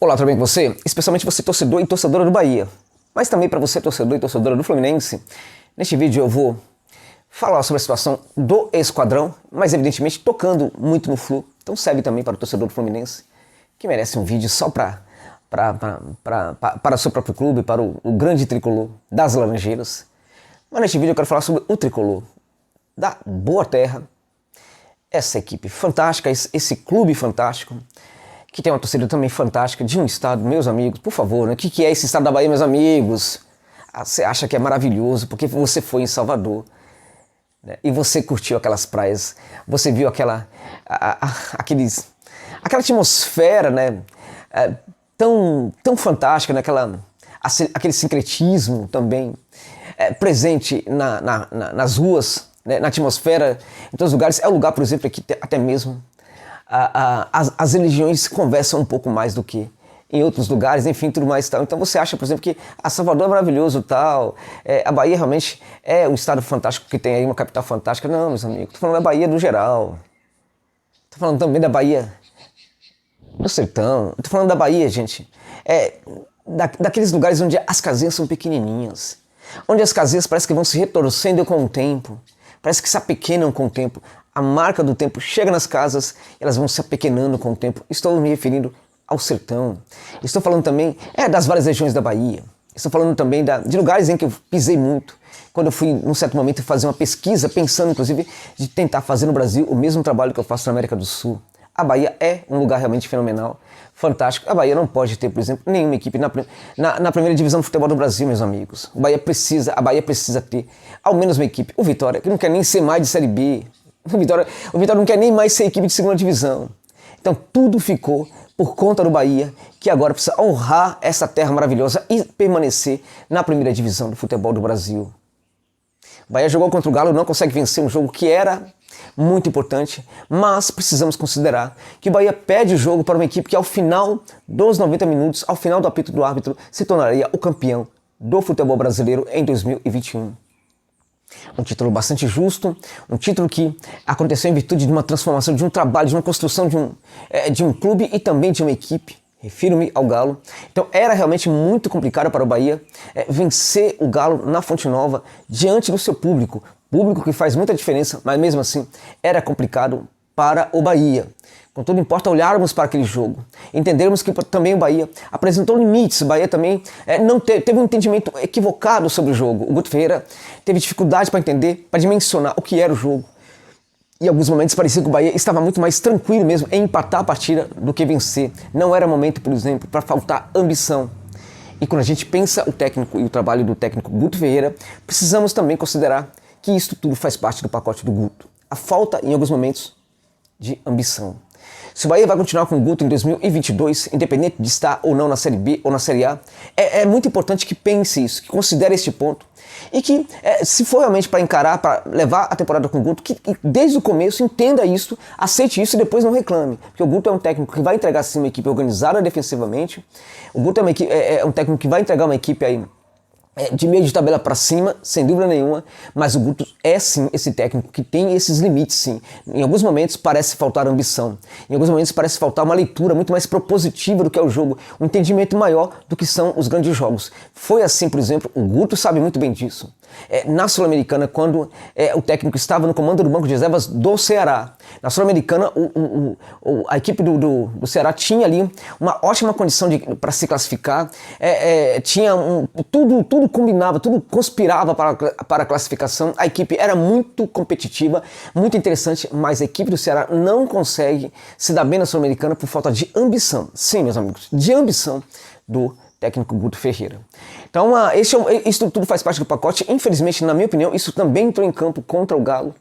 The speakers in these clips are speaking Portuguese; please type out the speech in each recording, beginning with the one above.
Olá, tudo bem com você? Especialmente você torcedor e torcedora do Bahia, mas também para você torcedor e torcedora do Fluminense. Neste vídeo eu vou falar sobre a situação do esquadrão, mas evidentemente tocando muito no Flu, então serve também para o torcedor do Fluminense, que merece um vídeo só para o seu próprio clube, para o grande tricolor das Laranjeiras. Mas neste vídeo eu quero falar sobre o tricolor da Boa Terra, essa equipe fantástica, esse clube fantástico, que tem uma torcida também fantástica, de um estado, meus amigos, por favor, né? O que é esse estado da Bahia, meus amigos? Você acha que é maravilhoso porque você foi em Salvador, né? E você curtiu aquelas praias, você viu aquela atmosfera, né? Tão fantástica, né? Aquele sincretismo também presente nas ruas, né? Na atmosfera, em todos os lugares. É o lugar, por exemplo, que até mesmo as religiões conversam um pouco mais do que em outros lugares, enfim, tudo mais tal. Então você acha, por exemplo, que Salvador é maravilhoso tal, a Bahia realmente é um estado fantástico que tem aí uma capital fantástica. Não, meus amigos, estou falando da Bahia do geral, estou falando também da Bahia do sertão, estou falando da Bahia, gente, daqueles lugares onde as casinhas são pequenininhas, onde as casinhas parece que vão se retorcendo com o tempo, parece que se apequenam com o tempo. A marca do tempo chega nas casas, elas vão se apequenando com o tempo. Estou me referindo ao sertão. Estou falando também das várias regiões da Bahia. Estou falando também de lugares em que eu pisei muito. Quando eu fui, num certo momento, fazer uma pesquisa, pensando, inclusive, de tentar fazer no Brasil o mesmo trabalho que eu faço na América do Sul. A Bahia é um lugar realmente fenomenal, fantástico. A Bahia não pode ter, por exemplo, nenhuma equipe na primeira divisão do futebol do Brasil, meus amigos. A Bahia precisa ter ao menos uma equipe. O Vitória, que não quer nem ser mais de Série B. O Vitória não quer nem mais ser equipe de segunda divisão. Então tudo ficou por conta do Bahia, que agora precisa honrar essa terra maravilhosa e permanecer na primeira divisão do futebol do Brasil. O Bahia jogou contra o Galo, não consegue vencer um jogo que era muito importante, mas precisamos considerar que o Bahia perde o jogo para uma equipe que ao final dos 90 minutos, ao final do apito do árbitro, se tornaria o campeão do futebol brasileiro em 2021. Um título bastante justo, um título que aconteceu em virtude de uma transformação, de um trabalho, de uma construção de um clube e também de uma equipe. Refiro-me ao Galo. Então era realmente muito complicado para o Bahia vencer o Galo na Fonte Nova diante do seu público. Público que faz muita diferença, mas mesmo assim era complicado para o Bahia. Contudo, importa olharmos para aquele jogo, entendermos que também o Bahia apresentou limites. O Bahia também não teve um entendimento equivocado sobre o jogo. O Guto Ferreira teve dificuldade para entender, para dimensionar o que era o jogo. Em alguns momentos parecia que o Bahia estava muito mais tranquilo mesmo em empatar a partida do que vencer. Não era momento, por exemplo, para faltar ambição. E quando a gente pensa o técnico e o trabalho do técnico Guto Ferreira, precisamos também considerar que isso tudo faz parte do pacote do Guto. A falta, em alguns momentos, de ambição. Se o Bahia vai continuar com o Guto em 2022, independente de estar ou não na Série B ou na Série A, é muito importante que pense isso, que considere este ponto e que, se for realmente para encarar, para levar a temporada com o Guto, que desde o começo entenda isso, aceite isso e depois não reclame. Porque o Guto é um técnico que vai entregar sim uma equipe organizada defensivamente, o Guto é um técnico que vai entregar uma equipe aí de meio de tabela para cima, sem dúvida nenhuma, mas o Guto é sim esse técnico que tem esses limites sim. Em alguns momentos parece faltar ambição, em alguns momentos parece faltar uma leitura muito mais propositiva do que é o jogo, um entendimento maior do que são os grandes jogos. Foi assim, por exemplo, o Guto sabe muito bem disso. Na Sul-Americana, quando o técnico estava no comando do banco de reservas do Ceará. Na Sul-Americana, a equipe do Ceará tinha ali uma ótima condição para se classificar, tudo combinava, tudo conspirava para a classificação. A equipe era muito competitiva, muito interessante, mas a equipe do Ceará não consegue se dar bem na Sul-Americana por falta de ambição. Sim, meus amigos, de ambição do técnico Guto Ferreira. Então, isso tudo faz parte do pacote. Infelizmente, na minha opinião, isso também entrou em campo contra o Galo.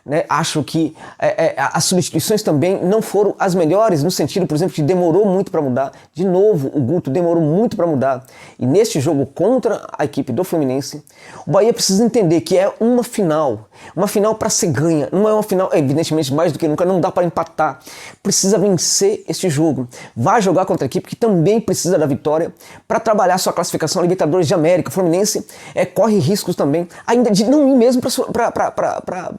Né? Acho que as substituições também não foram as melhores, no sentido, por exemplo, que demorou muito para mudar. De novo, o Guto demorou muito para mudar. E neste jogo contra a equipe do Fluminense, o Bahia precisa entender que é uma final para ser ganha. Não é uma final, evidentemente, mais do que nunca, não dá para empatar. Precisa vencer este jogo. Vai jogar contra a equipe que também precisa da vitória para trabalhar sua classificação à Libertadores de América. O Fluminense corre riscos também, ainda de não ir mesmo para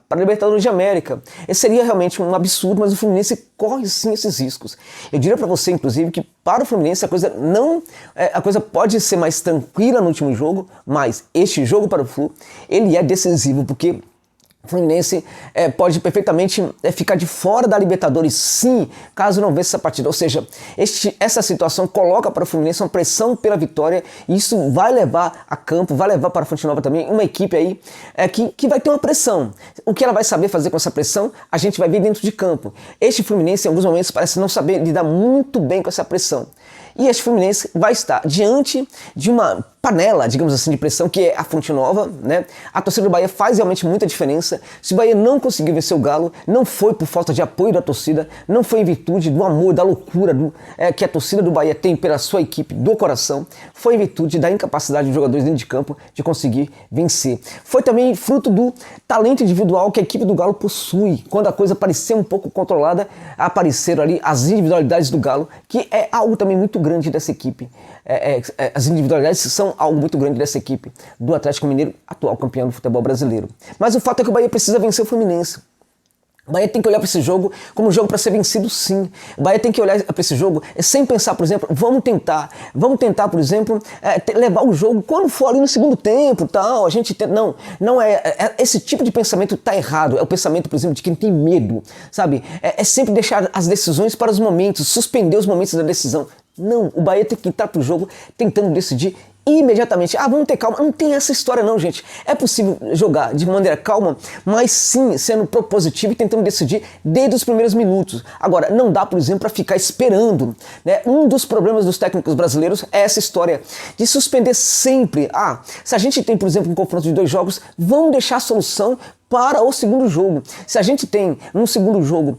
a Libertadores Libertadores de América. Esse seria realmente um absurdo, mas o Fluminense corre sim esses riscos. Eu diria para você, inclusive, que para o Fluminense a coisa pode ser mais tranquila no último jogo, mas este jogo para o Flu, ele é decisivo, porque o Fluminense pode perfeitamente ficar de fora da Libertadores, sim, caso não vença essa partida. Ou seja, essa situação coloca para o Fluminense uma pressão pela vitória, e isso vai levar a campo, vai levar para a Fonte Nova também uma equipe aí que vai ter uma pressão. O que ela vai saber fazer com essa pressão, a gente vai ver dentro de campo. Este Fluminense, em alguns momentos, parece não saber lidar muito bem com essa pressão. E este Fluminense vai estar diante de uma panela, digamos assim, de pressão, que é a Fonte Nova, né? A torcida do Bahia faz realmente muita diferença. Se o Bahia não conseguiu vencer o Galo, não foi por falta de apoio da torcida, não foi em virtude do amor, da loucura que a torcida do Bahia tem pela sua equipe do coração, foi em virtude da incapacidade dos jogadores dentro de campo de conseguir vencer. Foi também fruto do talento individual que a equipe do Galo possui. Quando a coisa parecia um pouco controlada, apareceram ali as individualidades do Galo, que é algo também muito grande dessa equipe. As individualidades são algo muito grande dessa equipe do Atlético Mineiro, atual campeão do futebol brasileiro. Mas o fato é que o Bahia precisa vencer o Fluminense. O Bahia tem que olhar para esse jogo como um jogo para ser vencido, sim. O Bahia tem que olhar para esse jogo sem pensar, por exemplo, vamos tentar, por exemplo, levar o jogo quando for ali no segundo tempo, tal, a gente tenta. Não é esse tipo de pensamento está errado. É o pensamento, por exemplo, de quem tem medo, sabe? É sempre deixar as decisões para os momentos, suspender os momentos da decisão. Não, o Bahia tem que entrar pro jogo tentando decidir imediatamente. Vamos ter calma. Não tem essa história não, gente. É possível jogar de maneira calma, mas sim sendo propositivo e tentando decidir desde os primeiros minutos. Agora, não dá, por exemplo, para ficar esperando, né? Um dos problemas dos técnicos brasileiros é essa história de suspender sempre. Se a gente tem, por exemplo, um confronto de 2 jogos, vamos deixar a solução para o segundo jogo. Se a gente tem no segundo jogo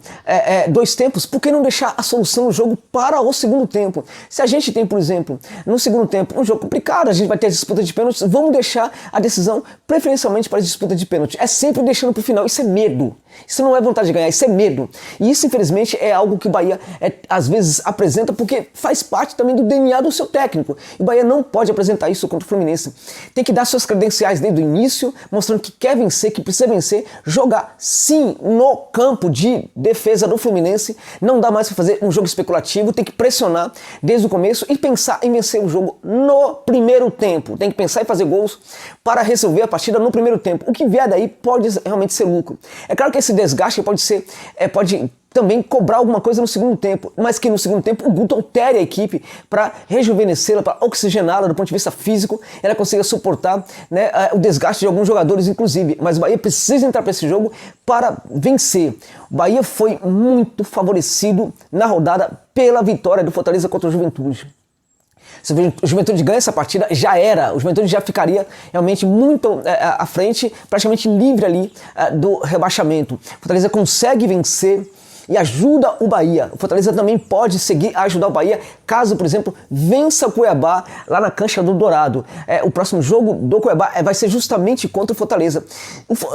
2 tempos, por que não deixar a solução do jogo para o segundo tempo? Se a gente tem, por exemplo, no segundo tempo um jogo complicado, a gente vai ter a disputa de pênaltis, vamos deixar a decisão preferencialmente para a disputa de pênalti. É sempre deixando para o final. Isso é medo. Isso não é vontade de ganhar, isso é medo. E isso, infelizmente, é algo que o Bahia às vezes apresenta porque faz parte também do DNA do seu técnico. E o Bahia não pode apresentar isso contra o Fluminense. Tem que dar suas credenciais desde o início, mostrando que quer vencer, que precisa vencer, jogar sim no campo de defesa do Fluminense. Não dá mais para fazer um jogo especulativo, tem que pressionar desde o começo e pensar em vencer o jogo no primeiro tempo. Tem que pensar em fazer gols para resolver a partida no primeiro tempo. O que vier daí pode realmente ser lucro. É claro que esse desgaste pode também cobrar alguma coisa no segundo tempo, mas que no segundo tempo o Guto altere a equipe para rejuvenescê-la, para oxigená-la do ponto de vista físico, ela consiga suportar, né, o desgaste de alguns jogadores, inclusive. Mas o Bahia precisa entrar para esse jogo para vencer. O Bahia foi muito favorecido na rodada pela vitória do Fortaleza contra o Juventude. Se o Juventude ganha essa partida, já era. O Juventude já ficaria realmente muito à frente, praticamente livre ali do rebaixamento. O Fortaleza consegue vencer e ajuda o Bahia. O Fortaleza também pode seguir a ajudar o Bahia caso, por exemplo, vença o Cuiabá lá na cancha do Dourado. O próximo jogo do Cuiabá vai ser justamente contra o Fortaleza.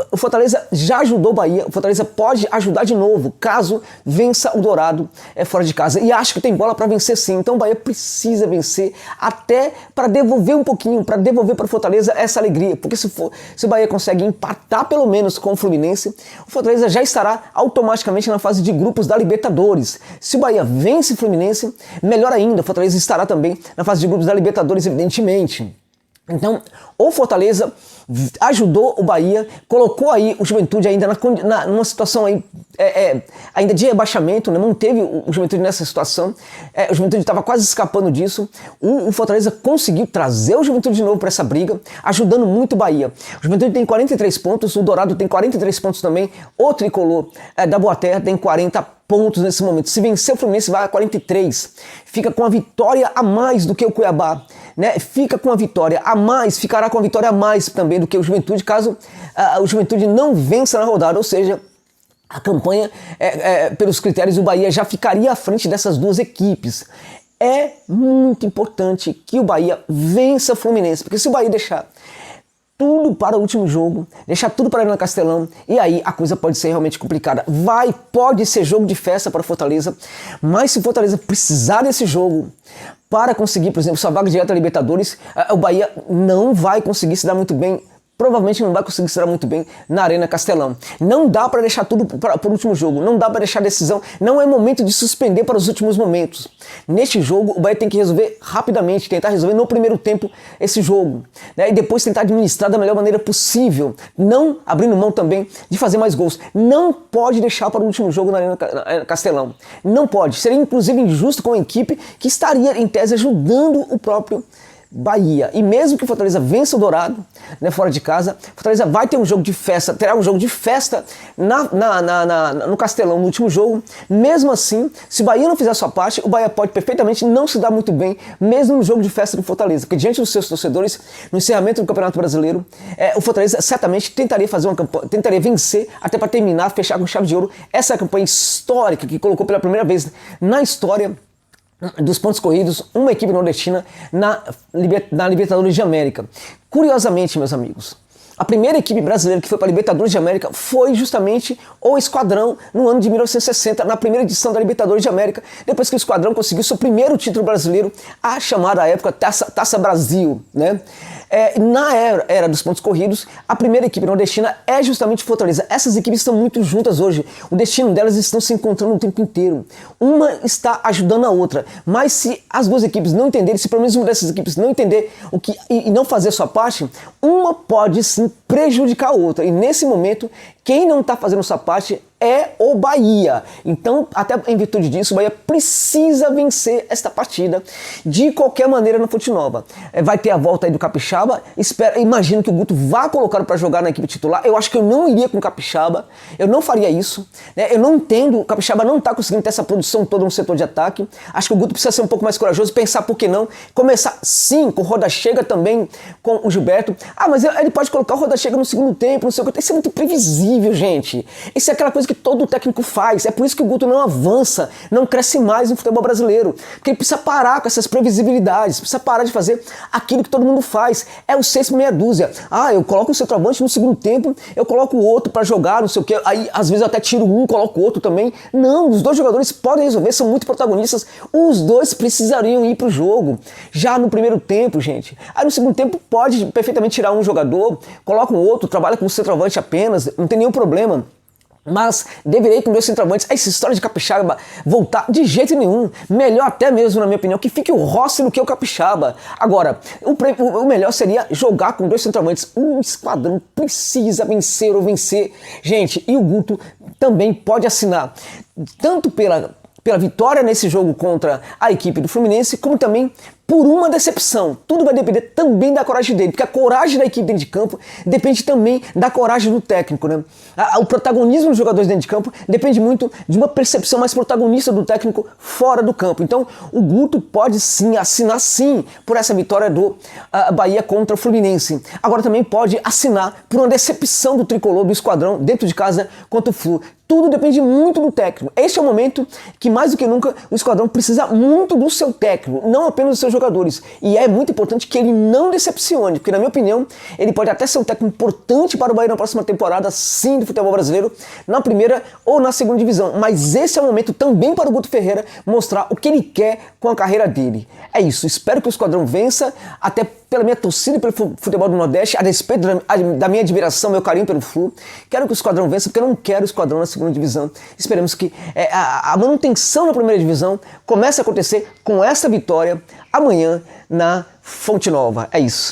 O Fortaleza já ajudou o Bahia, o Fortaleza pode ajudar de novo caso vença o Dourado fora de casa. E acho que tem bola para vencer sim. Então o Bahia precisa vencer até para devolver um pouquinho, para devolver para o Fortaleza essa alegria. Porque se o Bahia consegue empatar pelo menos com o Fluminense, o Fortaleza já estará automaticamente na fase de grupos da Libertadores. Se o Bahia vence o Fluminense, melhor ainda, o Fortaleza estará também na fase de grupos da Libertadores, evidentemente. Então, o Fortaleza ajudou o Bahia, colocou aí o Juventude ainda numa situação aí, ainda de rebaixamento, né? Manteve o Juventude nessa situação. O Juventude estava quase escapando disso. O Fortaleza conseguiu trazer o Juventude de novo para essa briga, ajudando muito o Bahia. O Juventude tem 43 pontos, o Dourado tem 43 pontos também, o Tricolor da Boa Terra tem 40 pontos nesse momento. Se vencer o Fluminense vai a 43. Fica com a vitória a mais do que o Cuiabá, né? Fica com a vitória a mais, ficará com a vitória a mais também do que o Juventude, caso o Juventude não vença na rodada, ou seja, a campanha, pelos critérios do Bahia, já ficaria à frente dessas duas equipes. É muito importante que o Bahia vença o Fluminense, porque se o Bahia deixar tudo para o último jogo, deixar tudo para ir na Castelão, e aí a coisa pode ser realmente complicada. Pode ser jogo de festa para o Fortaleza, mas se o Fortaleza precisar desse jogo para conseguir, por exemplo, sua vaga direta à Libertadores, o Bahia não vai conseguir se dar muito bem provavelmente não vai conseguir segurar muito bem na Arena Castelão. Não dá para deixar tudo para o último jogo, não dá para deixar a decisão, não é momento de suspender para os últimos momentos. Neste jogo, o Bahia tem que resolver rapidamente, tentar resolver no primeiro tempo esse jogo, né? E depois tentar administrar da melhor maneira possível, não abrindo mão também de fazer mais gols. Não pode deixar para o último jogo na Arena Castelão. Não pode. Seria inclusive injusto com a equipe que estaria, em tese, ajudando o próprio Bahia. E mesmo que o Fortaleza vença o Dourado, né, fora de casa, Fortaleza vai ter um jogo de festa, terá um jogo de festa no Castelão no último jogo. Mesmo assim, se o Bahia não fizer a sua parte, o Bahia pode perfeitamente não se dar muito bem, mesmo no jogo de festa do Fortaleza, porque diante dos seus torcedores, no encerramento do Campeonato Brasileiro, o Fortaleza certamente tentaria fazer uma campanha, tentaria vencer até para terminar, fechar com chave de ouro essa campanha histórica que colocou pela primeira vez na história dos pontos corridos, uma equipe nordestina na Libertadores de América. Curiosamente, meus amigos, a primeira equipe brasileira que foi para a Libertadores de América foi justamente o Esquadrão no ano de 1960, na primeira edição da Libertadores de América, depois que o Esquadrão conseguiu seu primeiro título brasileiro, a chamada à época Taça Brasil, né? Na era dos pontos corridos, a primeira equipe nordestina é justamente Fortaleza. Essas equipes estão muito juntas hoje. O destino delas estão se encontrando o tempo inteiro. Uma está ajudando a outra. Mas se as duas equipes não entenderem, se pelo menos uma dessas equipes não entender e não fazer a sua parte, uma pode sim prejudicar a outra. E nesse momento, quem não está fazendo a sua parte é o Bahia. Então, até em virtude disso, o Bahia precisa vencer esta partida de qualquer maneira na Fonte Nova. Vai ter a volta aí do Capixaba. Imagino que o Guto vá colocá-lo para jogar na equipe titular. Eu acho que eu não iria com o Capixaba. Eu não faria isso, né? Eu não entendo. O Capixaba não está conseguindo ter essa produção toda no setor de ataque. Acho que o Guto precisa ser um pouco mais corajoso, pensar por que não. Começar, sim, com o Roda Chega também, com o Gilberto. Ah, mas ele pode colocar o Roda Chega no segundo tempo, não sei o que. Isso é muito previsível, gente. Isso é aquela coisa que todo técnico faz. É por isso que o Guto não avança, não cresce mais no futebol brasileiro. Porque ele precisa parar com essas previsibilidades, precisa parar de fazer aquilo que todo mundo faz. É o 6 meia dúzia. Ah, eu coloco o centroavante no segundo tempo, eu coloco o outro para jogar, não sei o que. Aí, às vezes, eu até tiro um, coloco o outro também. Não, os dois jogadores podem resolver, são muito protagonistas. Os dois precisariam ir pro jogo já no primeiro tempo, gente. Aí no segundo tempo pode perfeitamente tirar um jogador, coloca um outro, trabalha com o centroavante apenas, não tem nenhum problema. Mas deveria ir com dois centroavantes. Essa história de Capixaba voltar de jeito nenhum. Melhor até mesmo, na minha opinião, que fique o Rossi do que o Capixaba. Agora, o melhor seria jogar com dois centroavantes. Um Esquadrão precisa vencer ou vencer. Gente, e o Guto também pode assinar. Tanto pela vitória nesse jogo contra a equipe do Fluminense, como também por uma decepção. Tudo vai depender também da coragem dele, porque a coragem da equipe dentro de campo depende também da coragem do técnico, né? O protagonismo dos jogadores dentro de campo depende muito de uma percepção mais protagonista do técnico fora do campo. Então, o Guto pode sim assinar sim por essa vitória do Bahia contra o Fluminense. Agora também pode assinar por uma decepção do tricolor do Esquadrão dentro de casa contra o Flu. Tudo depende muito do técnico. Este é o momento que, mais do que nunca, o Esquadrão precisa muito do seu técnico, não apenas dos seus jogadores. E é muito importante que ele não decepcione, porque, na minha opinião, ele pode até ser um técnico importante para o Bahia na próxima temporada, sim, do futebol brasileiro, na primeira ou na segunda divisão. Mas esse é o momento também para o Guto Ferreira mostrar o que ele quer com a carreira dele. É isso. Espero que o Esquadrão vença, até pela minha torcida pelo futebol do Nordeste, a despeito da minha admiração, meu carinho pelo Flu. Quero que o Esquadrão vença, porque eu não quero o Esquadrão na segunda divisão. Esperemos que a manutenção na primeira divisão comece a acontecer com essa vitória amanhã na Fonte Nova. É isso.